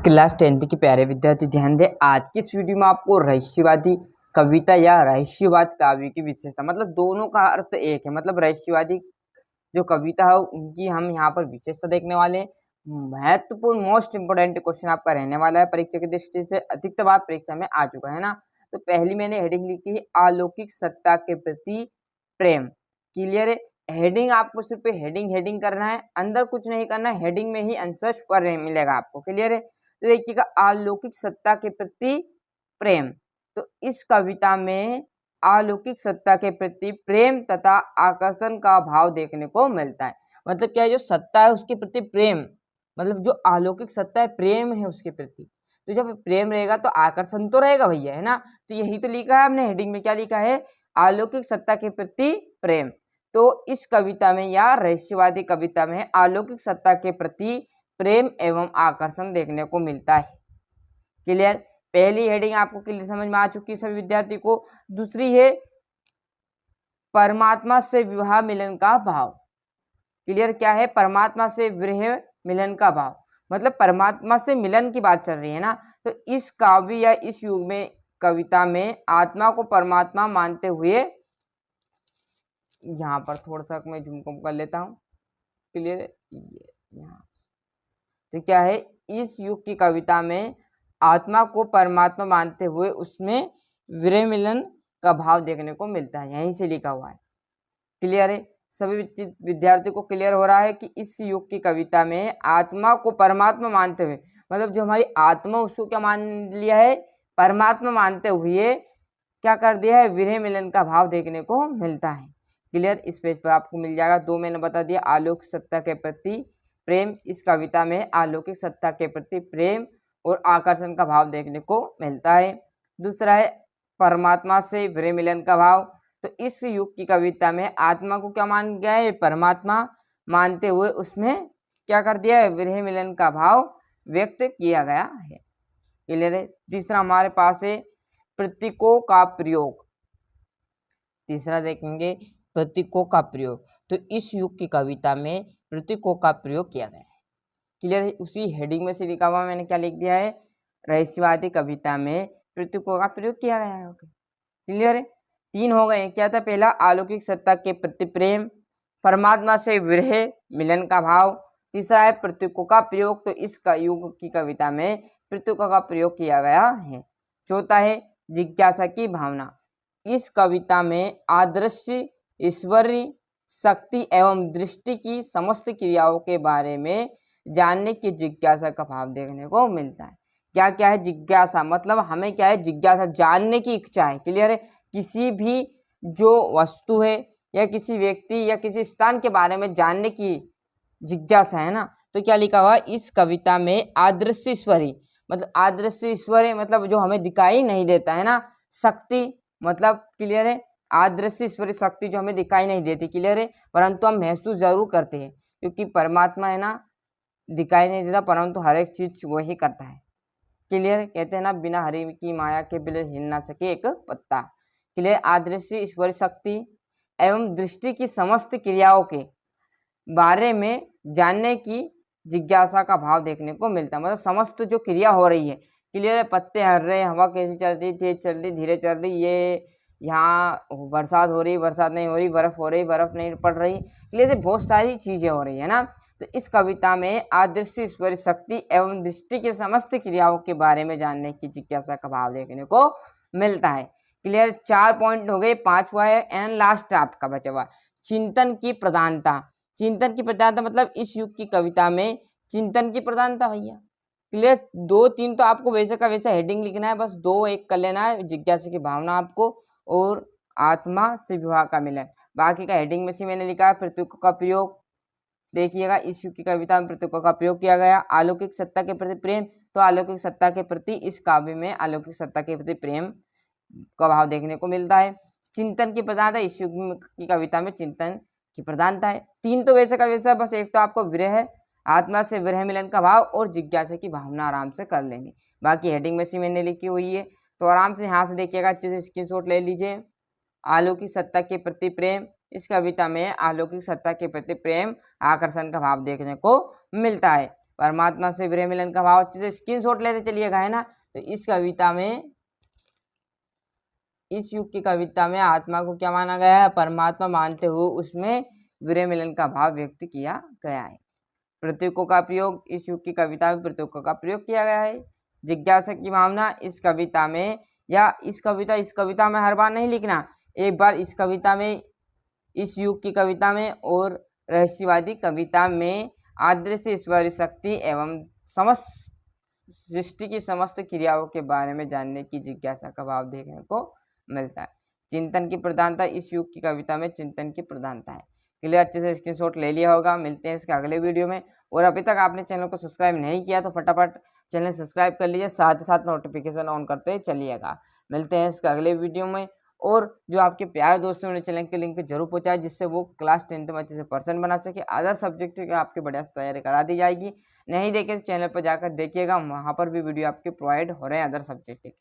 Class 10th के प्यारे विद्यार्थी ध्यान दें। आज की इस वीडियो में आपको रहस्यवादी कविता या रहस्यवाद काव्य की विशेषता, मतलब दोनों का अर्थ एक है। मतलब रहस्यवादी जो कविता है उनकी हम यहाँ पर विशेषता देखने वाले हैं। महत्वपूर्ण मोस्ट इंपोर्टेंट क्वेश्चन आपका रहने वाला है परीक्षा की दृष्टि से। अधिकतर बार परीक्षा में आ चुका है ना। तो पहली मैंने हेडिंग लिखी है अलौकिक सत्ता के प्रति प्रेम। क्लियर है। हेडिंग आपको सिर्फ हेडिंग करना है, अंदर कुछ नहीं करना है। हेडिंग में ही आंसर पर मिलेगा आपको। क्लियर है। तो देखिएगा अलौकिक सत्ता के प्रति प्रेम। तो इस कविता में अलौकिक सत्ता के प्रति प्रेम तथा आकर्षण का भाव देखने को मिलता है। मतलब क्या है, जो सत्ता है उसके प्रति प्रेम, मतलब जो अलौकिक सत्ता है प्रेम है उसके प्रति। तो जब प्रेम रहेगा तो आकर्षण तो रहेगा भैया, है ना। तो यही तो लिखा है हमने हेडिंग में। क्या लिखा है? अलौकिक सत्ता के प्रति प्रेम। तो इस कविता में या रहस्यवादी कविता में अलौकिक सत्ता के प्रति प्रेम एवं आकर्षण देखने को मिलता है। क्लियर। पहली हेडिंग आपको क्लियर समझ में आ चुकी है सभी विद्यार्थी को। दूसरी है परमात्मा से विवाह मिलन का भाव। क्लियर। क्या है? परमात्मा से विरह मिलन का भाव, मतलब परमात्मा से मिलन की बात चल रही है ना। तो इस काव्य या इस युग में कविता में आत्मा को परमात्मा मानते हुए, यहाँ पर थोड़ा सा मैं जूम कम कर लेता हूँ। क्लियर है। यहाँ तो क्या है, इस युग की कविता में आत्मा को परमात्मा मानते हुए उसमें विरह मिलन का भाव देखने को मिलता है। यहीं से लिखा हुआ है। क्लियर है। सभी विद्यार्थियों को क्लियर हो रहा है कि इस युग की कविता में आत्मा को परमात्मा मानते हुए, मतलब जो हमारी आत्मा उसको क्या मान लिया है? परमात्मा मानते हुए क्या कर दिया है? विरह मिलन का भाव देखने को मिलता है। क्लियर। इस पेज पर आपको मिल जाएगा। दो मैंने बता दिया, अलौकिक सत्ता के प्रति प्रेम। इस कविता में अलौकिक सत्ता के प्रति प्रेम और आकर्षण का भाव देखने को मिलता है। दूसरा है परमात्मा से विरह मिलन का भाव। तो इस युग की कविता में आत्मा को क्या मान गया है? परमात्मा मानते हुए उसमें क्या कर दिया है? विरह मिलन का भाव व्यक्त किया गया है। क्लियर है। तीसरा हमारे पास है प्रतीकों का प्रयोग। तीसरा देखेंगे प्रतीकों का प्रयोग। तो इस युग की कविता में प्रतीकों का प्रयोग किया गया है। क्लियर है। उसी हेडिंग में से लिखा हुआ मैंने क्या लिख दिया है? रहस्यवादी कविता में प्रतीकों का प्रयोग किया गया है। ओके। क्लियर है। तीन हो गए। क्या था? पहला अलौकिक सत्ता के प्रति प्रेम, परमात्मा से विरह मिलन का भाव। तीसरा है प्रतीकों का प्रयोग। तो इस युग की कविता में प्रतीकों का प्रयोग किया गया है। चौथा है जिज्ञासा की भावना। इस कविता में आदर्श ईश्वरीय शक्ति एवं दृष्टि की समस्त क्रियाओं के बारे में जानने की जिज्ञासा का भाव देखने को मिलता है। क्या क्या है? जिज्ञासा, मतलब हमें क्या है? जिज्ञासा, जानने की इच्छा है। क्लियर है। किसी भी जो वस्तु है या किसी व्यक्ति या किसी स्थान के बारे में जानने की जिज्ञासा है ना। तो क्या लिखा हुआ? इस कविता में आदर्श ईश्वरी, मतलब आदर्श ईश्वरी मतलब जो हमें दिखाई नहीं देता है ना। शक्ति मतलब क्लियर है, आदर्श ईश्वरी शक्ति जो हमें दिखाई नहीं देती। क्लियर है। परंतु हम महसूस जरूर करते हैं, क्योंकि परमात्मा है ना, दिखाई नहीं देता परंतु हर एक चीज वही करता है। क्लियर। कहते हैं ना, बिना हरि की माया के बिल हिल ना सके एक पत्ता। क्लियर। आदृश्य ईश्वरी शक्ति एवं दृष्टि की समस्त क्रियाओं के बारे में जानने की जिज्ञासा का भाव देखने को मिलता है। मतलब समस्त जो क्रिया हो रही है। क्लियर है। पत्ते हर रहे, हवा कैसी चल रही, तेज चल रही, धीरे चल रही, ये यहाँ बरसात हो रही, बरसात नहीं हो रही, बर्फ हो रही, बर्फ नहीं पड़ रही। क्लियर है। बहुत सारी चीजें हो रही है ना। तो इस कविता में आदर्श ईश्वरी शक्ति एवं दृष्टि के समस्त क्रियाओं के बारे में जानने की जिज्ञासा का भाव देखने को मिलता है। क्लियर। 4 पॉइंट हो गए, 5वां है एंड लास्ट आपका बचा हुआ चिंतन की प्रधानता। चिंतन की प्रधानता मतलब इस युग की कविता में चिंतन की प्रधानता भैया। क्लियर। 2-3 तो आपको वैसे का वैसा हेडिंग लिखना है, बस 2-1 कर लेना है। जिज्ञासा की भावना आपको और आत्मा से विवाह का मिलन। बाकी का हेडिंग में से मैंने लिखा है प्रतीकों का प्रयोग। देखिएगा, इस युग की कविता में प्रतीकों का प्रयोग किया गया। अलौकिक सत्ता के प्रति प्रेम। तो अलौकिक सत्ता के प्रति इस काव्य में अलौकिक सत्ता के प्रति प्रेम का भाव देखने को मिलता है। चिंतन की प्रधानता, इस युग की कविता में चिंतन की प्रधानता है। 3 तो वैसे का वैसा, बस एक तो आपको विरह, आत्मा से विरह मिलन का भाव और जिज्ञासा की भावना आराम से कर लेंगे। बाकी हेडिंग में से मैंने लिखी हुई है, तो आराम से यहाँ से देखिएगा, अच्छे से स्क्रीनशॉट ले लीजिए। अलौकिक सत्ता के प्रति प्रेम। इस कविता में अलौकिक सत्ता के प्रति प्रेम आकर्षण का भाव देखने को मिलता है। परमात्मा से विरह मिलन का भाव। अच्छे से स्क्रीनशॉट लेते चलिएगा, है ना। तो इस कविता में, इस युग की कविता में आत्मा को क्या माना गया है, परमात्मा मानते हुए उसमें विरह मिलन का भाव व्यक्त किया गया है। प्रतीकों का प्रयोग, इस युग की कविता में प्रतीकों का प्रयोग किया गया है। जिज्ञासा की भावना, इस कविता में, या इस कविता में हर बार नहीं लिखना, एक बार इस कविता में, इस युग की कविता में और रहस्यवादी कविता में अदृश्य ईश्वरीय शक्ति एवं समस्त सृष्टि की समस्त क्रियाओं के बारे में जानने की जिज्ञासा का भाव देखने को मिलता है। चिंतन की प्रधानता, इस युग की कविता में चिंतन की प्रधानता है। क्लियर, अच्छे से स्क्रीनशॉट ले लिया होगा। मिलते हैं इसके अगले वीडियो में। और अभी तक आपने चैनल को सब्सक्राइब नहीं किया तो फटाफट चैनल सब्सक्राइब कर लीजिए, साथ ही साथ नोटिफिकेशन ऑन करते चलिएगा। मिलते हैं इसके अगले वीडियो में। और जो आपके प्यारे दोस्तों ने चैनल के लिंक जरूर पहुंचाए, जिससे वो क्लास 10th में अच्छे से पर्सन बना सके। अदर सब्जेक्ट की आपकी बढ़िया से तैयारी करा दी जाएगी। नहीं देखे तो चैनल पर जाकर देखिएगा, वहाँ पर भी वीडियो आपके प्रोवाइड हो रहे हैं अदर सब्जेक्ट के।